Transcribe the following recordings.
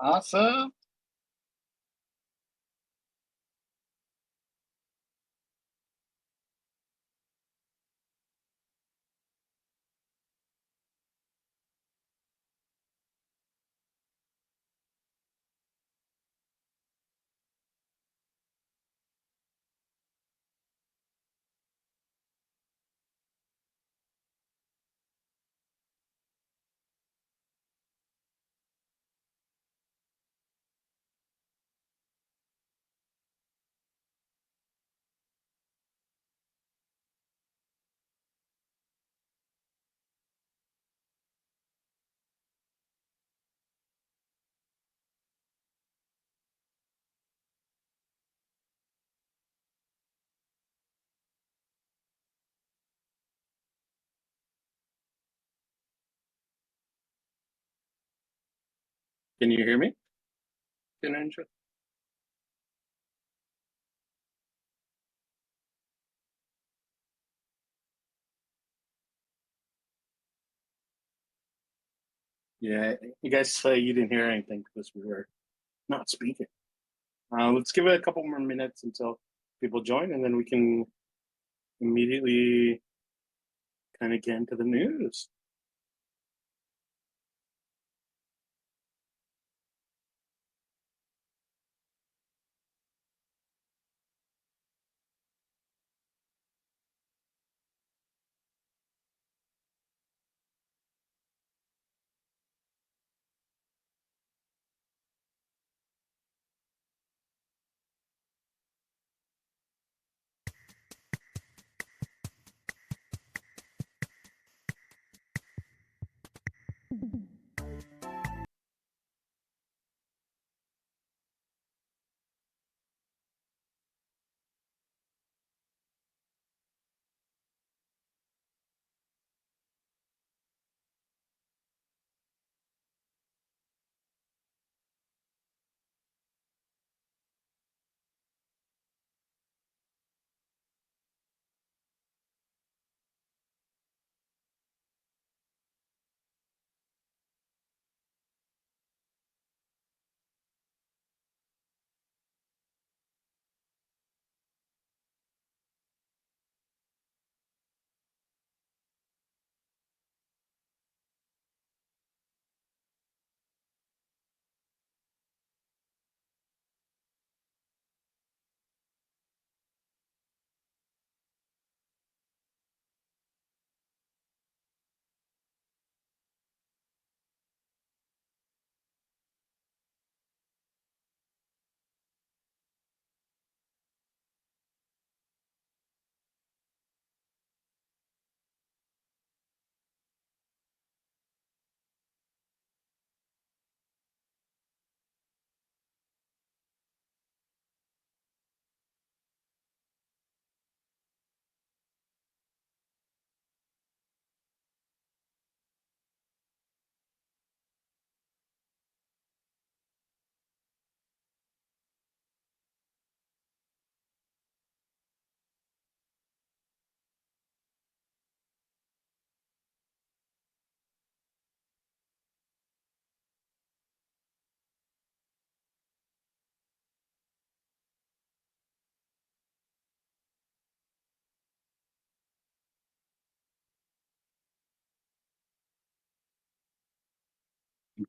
Awesome. Can you hear me? Can I intro? Yeah, you guys say you didn't hear anything because we were not speaking. Let's give it a couple more minutes until people join, and then we can immediately kind of get into the news.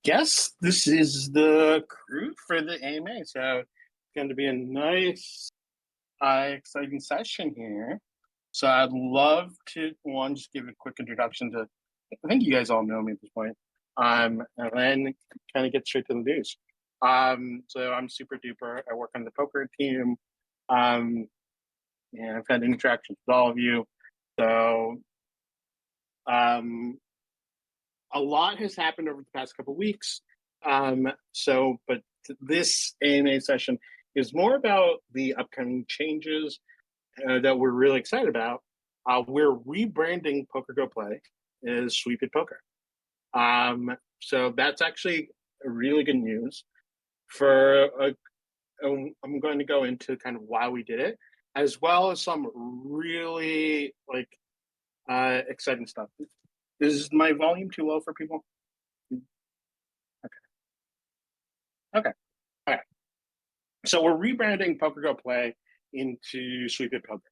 Guess this is the crew for the AMA, so it's going to be a nice, exciting session here. So I'd love to just give a quick introduction to. I think you guys all know me at this point. And then kind of get straight to the news. So I'm super duper. I work on the poker team. Um, and I've had interactions with all of you. So um, a lot has happened over the past couple of weeks. But this AMA session is more about the upcoming changes that we're really excited about. We're rebranding PokerGO Play as Sweep It Poker. So that's actually a really good news. I'm going to go into kind of why we did it, as well as some really exciting stuff. Is my volume too low for people? Okay. Okay. All right. So we're rebranding PokerGo Play into Sweep It Poker.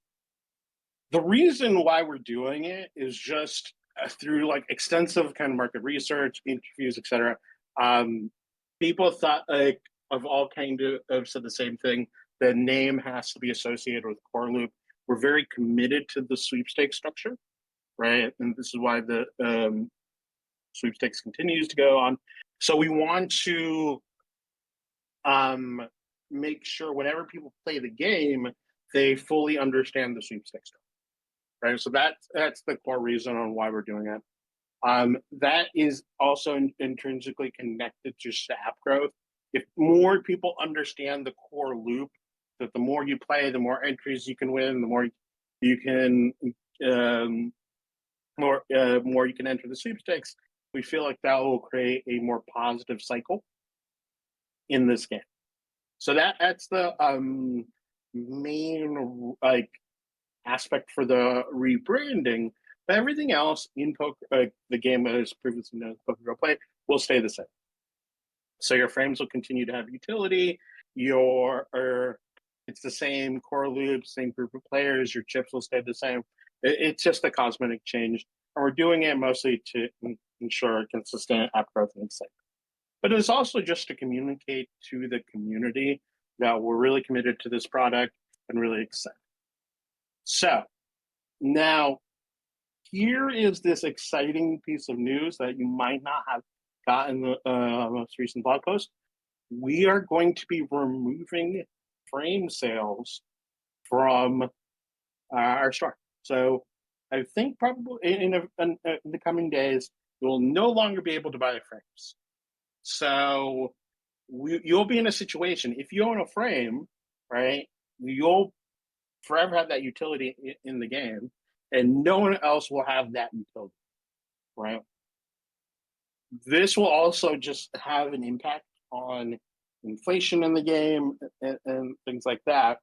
The reason why we're doing it is just through like extensive kind of market research, interviews, etc. Um, people thought like of all kind of said the same thing. The name has to be associated with Core Loop. We're very committed to the sweepstakes structure, right? And this is why the sweepstakes continues to go on. So we want to um, make sure whenever people play the game, they fully understand the sweepstakes structure, right? So that's the core reason on why we're doing it. That is also intrinsically connected to staff growth. If more people understand the core loop, that the more you play, the more entries you can win, the more you can um, more you can enter the sweepstakes. We feel like that will create a more positive cycle in this game. So that's the main like aspect for the rebranding. But everything else in poker, the game that is previously known as PokerGo Play, will stay the same. So your frames will continue to have utility. It's the same core loop, same group of players. Your chips will stay the same. It's just a cosmetic change, and we're doing it mostly to ensure consistent app growth and insight. But it's also just to communicate to the community that we're really committed to this product and really excited. So now here is this exciting piece of news that you might not have gotten the most recent blog post. We are going to be removing frame sales from our store. So I think probably in the coming days, you will no longer be able to buy frames. So you'll be in a situation, if you own a frame, right, you'll forever have that utility in the game, and no one else will have that utility, right? This will also just have an impact on inflation in the game and things like that.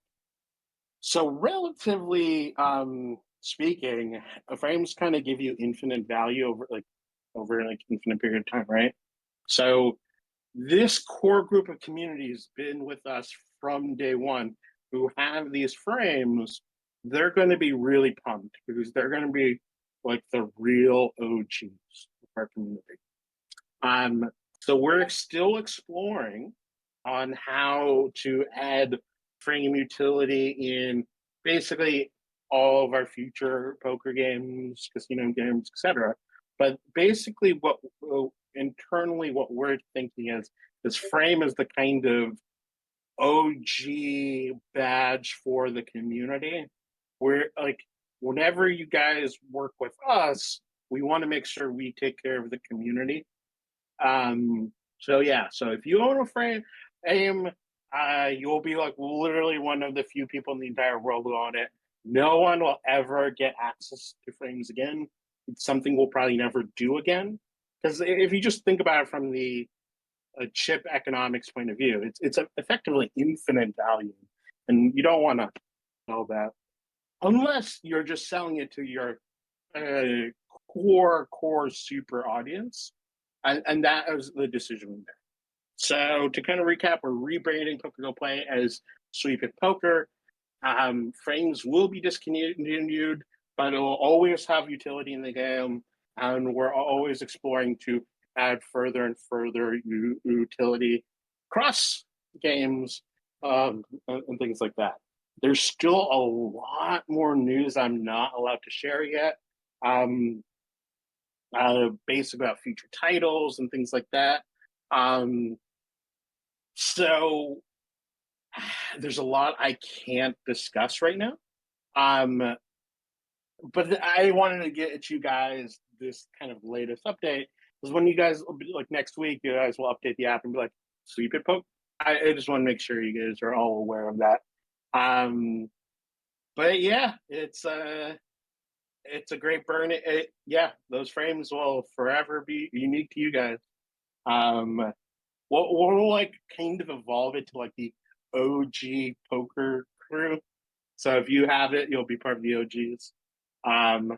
So, relatively speaking, frames kind of give you infinite value over like infinite period of time, right? So, this core group of community has been with us from day one who have these frames. They're going to be really pumped because they're going to be like the real OGs of our community. Um, so we're still exploring on how to add frame utility in basically all of our future poker games, casino games, etc. But basically, what internally what we're thinking is this frame is the kind of OG badge for the community. We're like, whenever you guys work with us, we want to make sure we take care of the community. So yeah, so if you own a frame, AIM, you'll be like literally one of the few people in the entire world who own it. No one will ever get access to frames again. It's something we'll probably never do again. Because if you just think about it from the chip economics point of view, it's effectively infinite value, and you don't want to know that unless you're just selling it to your uh, core super audience, and that was the decision we made. So to kind of recap, we're rebranding PokerGo Play as Sweep It Poker. Frames will be discontinued, but it will always have utility in the game, and we're always exploring to add further and further utility across games and things like that. There's still a lot more news I'm not allowed to share yet. Um, Basically about future titles and things like that. Um, so there's a lot I can't discuss right now. Um, but I wanted to get you guys this kind of latest update because when you guys like next week, you guys will update the app and be like, "Sweep it, poke." I just want to make sure you guys are all aware of that. But yeah, it's a great burn. Yeah, those frames will forever be unique to you guys. Um, we'll like kind of evolve it to like the OG poker crew. So if you have it, you'll be part of the OGs. Um,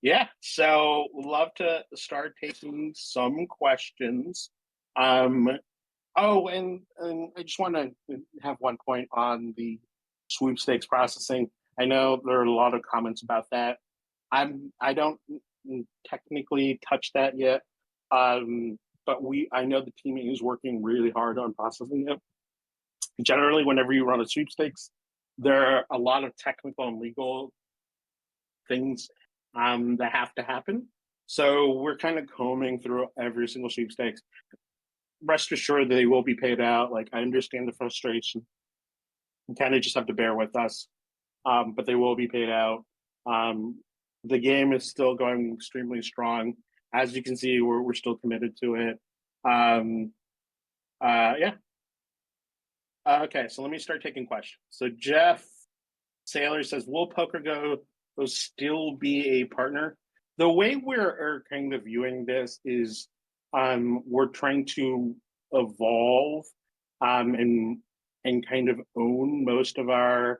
yeah, so love to start taking some questions. Um, Oh, and I just want to have one point on the sweepstakes processing. I know there are a lot of comments about that. I don't technically touch that yet, but I know the team is working really hard on processing it. Generally, whenever you run a sweepstakes, there are a lot of technical and legal things that have to happen. So we're kind of combing through every single sweepstakes. Rest assured they will be paid out. Like, I understand the frustration. You kind of just have to bear with us, but they will be paid out. Um, the game is still going extremely strong. As you can see, we're still committed to it. Um, yeah. Okay, so let me start taking questions. So Jeff Sailor says, "Will PokerGo still be a partner?" The way we're kind of viewing this is, we're trying to evolve, and kind of own most of our.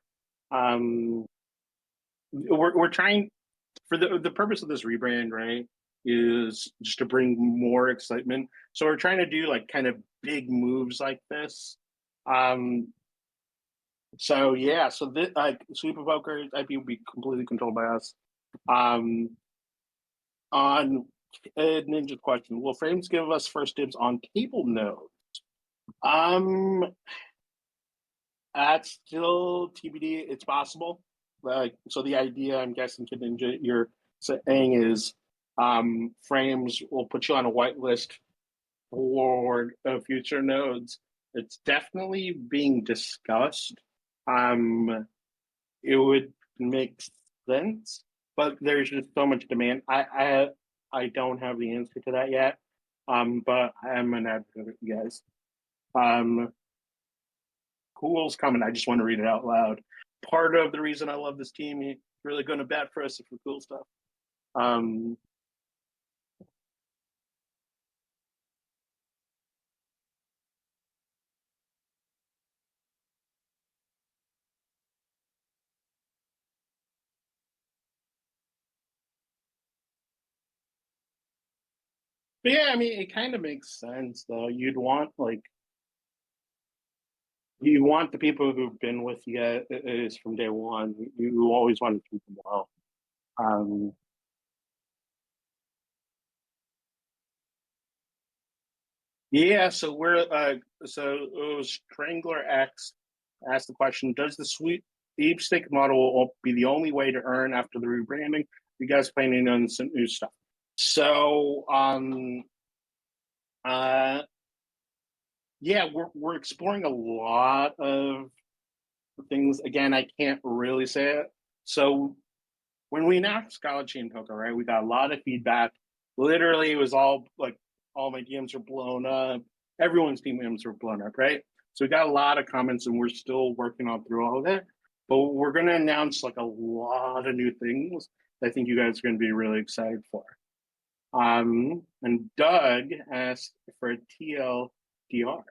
We're trying, for the purpose of this rebrand, right, is just to bring more excitement. So we're trying to do like kind of big moves like this. Um, so yeah, so this like Super Poker IP will be completely controlled by us. Um, on Ninja's question, will Frames give us first dibs on table nodes? Um, that's still TBD. It's possible. Like, so the idea, I'm guessing, to Ninja, you're saying is, Frames will put you on a whitelist for future nodes. It's definitely being discussed. Um, it would make sense, but there's just so much demand. I don't have the answer to that yet. But I'm an advocate of you guys. Um, Cool's coming. I just want to read it out loud. Part of the reason I love this team, he's really going to bat for us for cool stuff. Um, but yeah, I mean, it kind of makes sense though. You want the people who've been with you is from day one. You always want to keep them well. Um, yeah, so Strangler X asked the question: does the sweepstake model be the only way to earn after the rebranding? You guys planning on some new stuff? So, uh, yeah, we're exploring a lot of things. Again, I can't really say it. So when we announced Gala Chain Poker, right, we got a lot of feedback. Literally, it was all like all my DMs were blown up. Everyone's DMs were blown up, right? So we got a lot of comments, and we're still working on through all of that. But we're going to announce like a lot of new things that I think you guys are going to be really excited for. And Doug asked for a TLDR.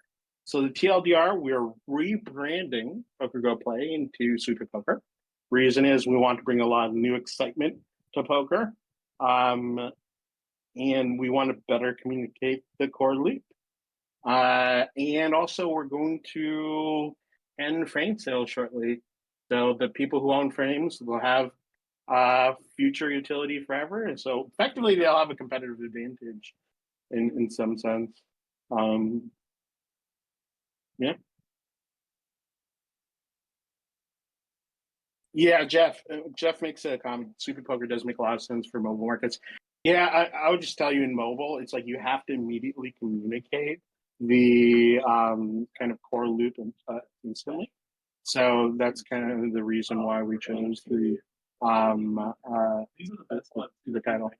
So the TLDR, we're rebranding PokerGo Play into Super Poker. Reason is we want to bring a lot of new excitement to poker, and we want to better communicate the core loop. And also, we're going to end frame sales shortly. So the people who own frames will have future utility forever. And so effectively, they'll have a competitive advantage in some sense. Um, yeah. Yeah, Jeff makes a comment. Super Poker does make a lot of sense for mobile markets. Yeah, I would just tell you in mobile, it's like you have to immediately communicate the kind of core loop instantly. So that's kind of the reason why we chose the title.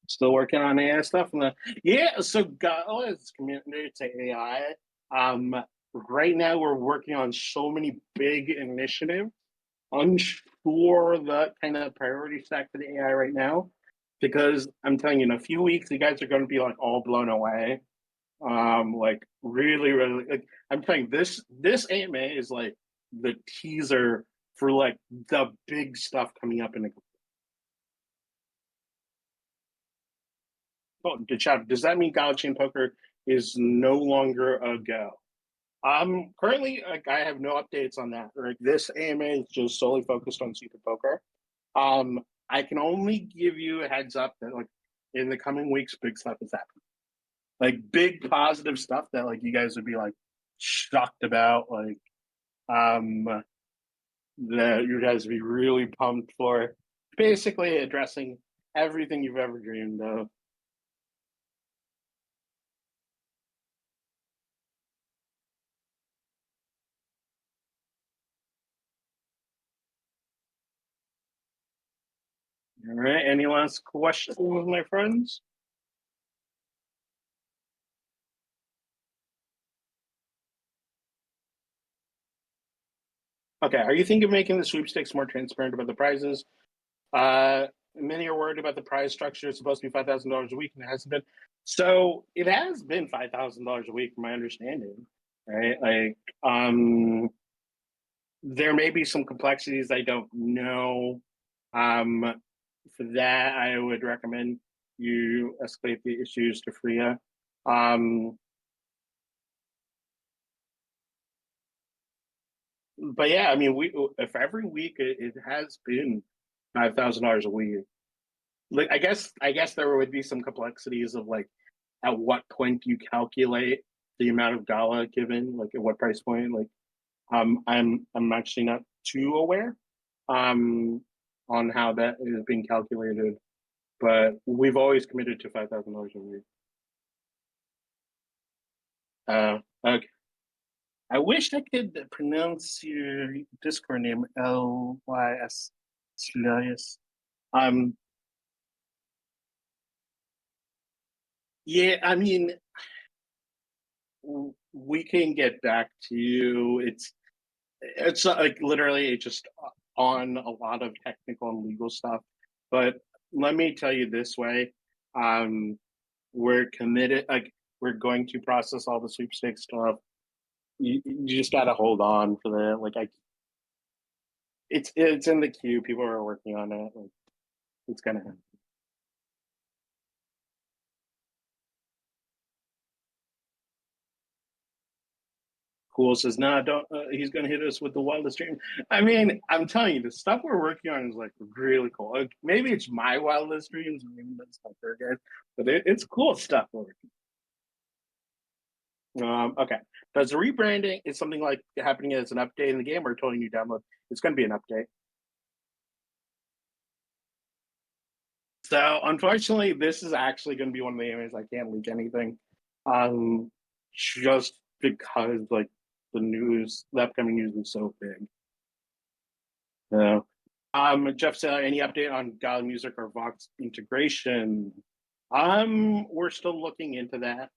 Still working on AI stuff. Yeah, so Gala is committed to AI. Right now, we're working on so many big initiatives. Unsure the kind of priority stack for the AI right now, because I'm telling you, in a few weeks, you guys are going to be like all blown away. Like really, really, like I'm telling you, this AMA is like the teaser for like the big stuff coming up in the. chat, does that mean Gala Chain Poker is no longer a go? Currently, like, I have no updates on that. Like, this AMA is just solely focused on Super Poker. I can only give you a heads up that, like, in the coming weeks, big stuff is happening. Like, big positive stuff that, like, you guys would be like shocked about. Like, um, that you guys would be really pumped for. Basically, addressing everything you've ever dreamed of. All right. Any last questions, my friends? Okay. Are you thinking of making the sweepstakes more transparent about the prizes? Many are worried about the prize structure. It's supposed to be $5,000 a week, and it hasn't been. So it has been $5,000 a week, from my understanding. Right? Like, there may be some complexities I don't know. For that, I would recommend you escalate the issues to Freya. But yeah, I mean, we if every week it has been $5,000 a week. Like, I guess there would be some complexities of, like, at what point do you calculate the amount of gala given, like at what price point. Like, I'm actually not too aware um on how that is being calculated, but we've always committed to $5,000 a week. Okay. I wish I could pronounce your Discord name, Lys. Lys. Um, yeah, I mean, we can get back to you. It's like, literally, it's just on a lot of technical and legal stuff. But let me tell you this way, um, we're committed. Like, we're going to process all the sweepstakes stuff. You just got to hold on for that. Like, it's in the queue. People are working on it. Like, it's gonna happen. Cool says, "Nah, don't." He's gonna hit us with the wildest dream. I mean, I'm telling you, the stuff we're working on is, like, really cool. Like, maybe it's my wildest dreams, maybe that's not fair, guys, but it's cool stuff. Okay. Does the rebranding is something like happening as an update in the game or a totally new download? It's going to be an update. So unfortunately, this is actually going to be one of the areas I can't leak anything, just because, like, the upcoming news is so big. So, Jeff said, any update on Gala Music or Vox integration? We're still looking into that.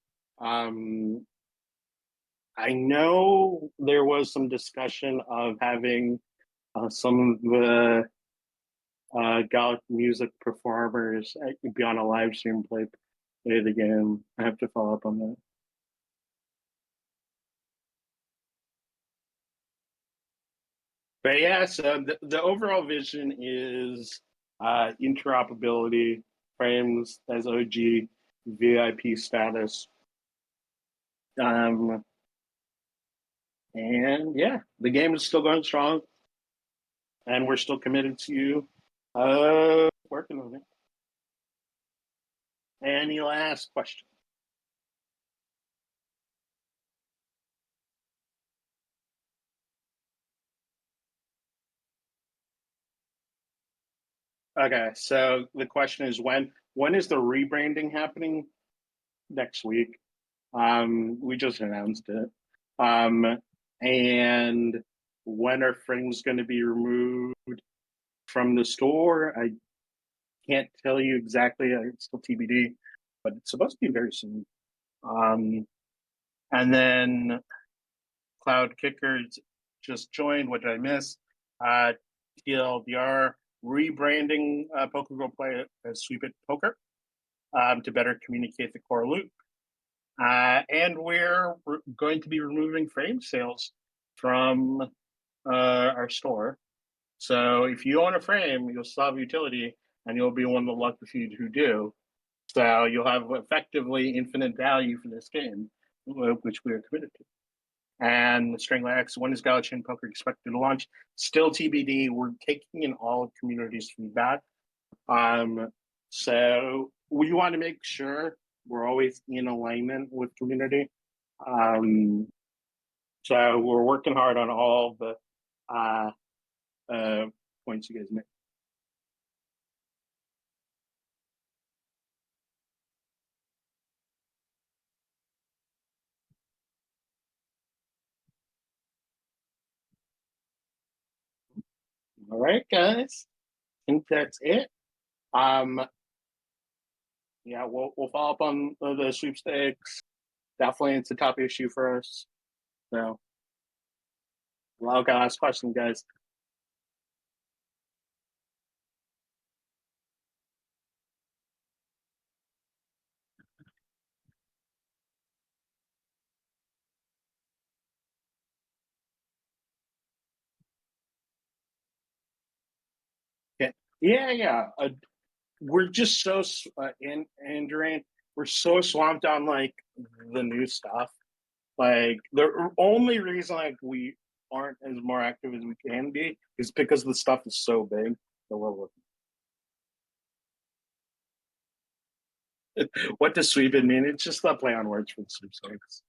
I know there was some discussion of having some of the Gala Music performers be on a live stream play the game. I have to follow up on that. But yeah, so the overall vision is interoperability, frames as OG, VIP status. Um, and yeah, the game is still going strong, and we're still committed to working on it. Any last question? Okay, so the question is, when is the rebranding happening? Next week. We just announced it. And when are frames going to be removed from the store? I can't tell you exactly. It's still TBD, but it's supposed to be very soon. And then Cloud Kickers just joined. What did I miss? TLDR rebranding PokerGo Play as Sweep It Poker to better communicate the core loop. And we're going to be removing frame sales from our store. So if you own a frame, you'll still have utility, and you'll be one of the lucky few who do. So you'll have effectively infinite value for this game, which we are committed to. And Strangler X, when is Gala Chain Poker expected to launch? Still TBD. We're taking in all community's feedback. So we want to make sure we're always in alignment with community. So we're working hard on all the points you guys make. All right, guys. I think that's it. Yeah, we'll follow up on the sweepstakes. Definitely, it's a top issue for us. So, well, last question, guys. Yeah, yeah. We're just so and Durant, we're so swamped on like the new stuff. Like the only reason like we aren't as more active as we can be is because the stuff is so big that we're looking. What does sweep it mean? It's just a play on words for the sweepstakes.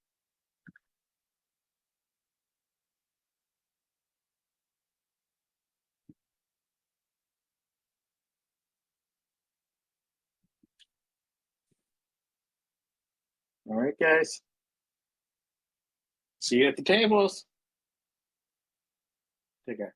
All right, guys. See you at the tables. Take care.